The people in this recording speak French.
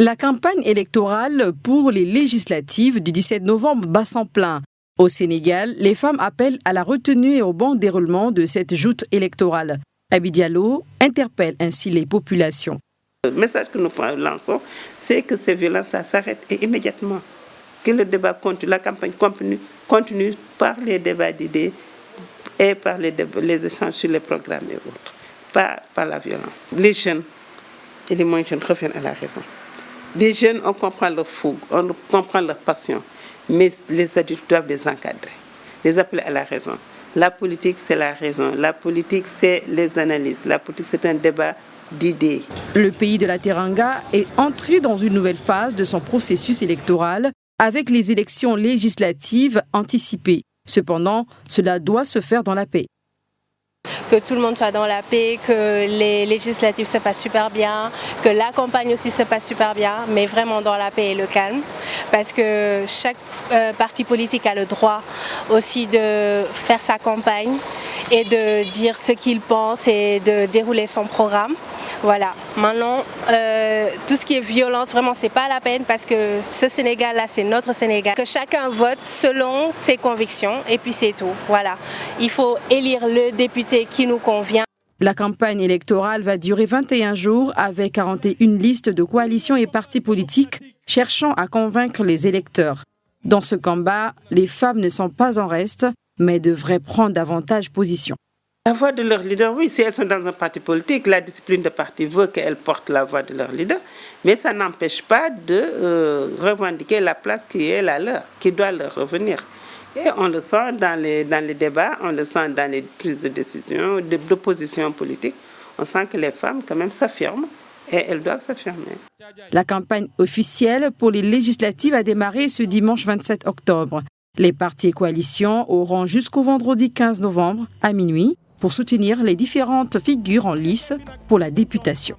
La campagne électorale pour les législatives du 17 novembre bat son plein. Au Sénégal, les femmes appellent à la retenue et au bon déroulement de cette joute électorale. Abi Diallo interpelle ainsi les populations. Le message que nous lançons, c'est que ces violences-là s'arrêtent immédiatement. Que le débat continue, la campagne continue par les débats d'idées et par les échanges sur les programmes et autres, pas par la violence. Les jeunes et les moins jeunes reviennent à la raison. Les jeunes, on comprend leur fougue, on comprend leur passion, mais les adultes doivent les encadrer, les appeler à la raison. La politique, c'est la raison. La politique, c'est les analyses. La politique, c'est un débat d'idées. Le pays de la Teranga est entré dans une nouvelle phase de son processus électoral avec les élections législatives anticipées. Cependant, cela doit se faire dans la paix. Que tout le monde soit dans la paix, que les législatives se passent super bien, que la campagne aussi se passe super bien, mais vraiment dans la paix et le calme. Parce que chaque parti politique a le droit aussi de faire sa campagne et de dire ce qu'il pense et de dérouler son programme. Voilà. Maintenant, tout ce qui est violence, vraiment, c'est pas la peine parce que ce Sénégal-là, c'est notre Sénégal. Que chacun vote selon ses convictions et puis c'est tout. Voilà. Il faut élire le député qui nous convient. La campagne électorale va durer 21 jours avec 41 listes de coalitions et partis politiques cherchant à convaincre les électeurs. Dans ce combat, les femmes ne sont pas en reste, mais devraient prendre davantage position. La voix de leur leader, oui, si elles sont dans un parti politique, la discipline de parti veut qu'elles portent la voix de leur leader, mais ça n'empêche pas de revendiquer la place qui est la leur, qui doit leur revenir. Et on le sent dans les débats, on le sent dans les prises de décision, d'opposition politique. On sent que les femmes, quand même, s'affirment et elles doivent s'affirmer. La campagne officielle pour les législatives a démarré ce dimanche 27 octobre. Les partis et coalitions auront jusqu'au vendredi 15 novembre à minuit pour soutenir les différentes figures en lice pour la députation.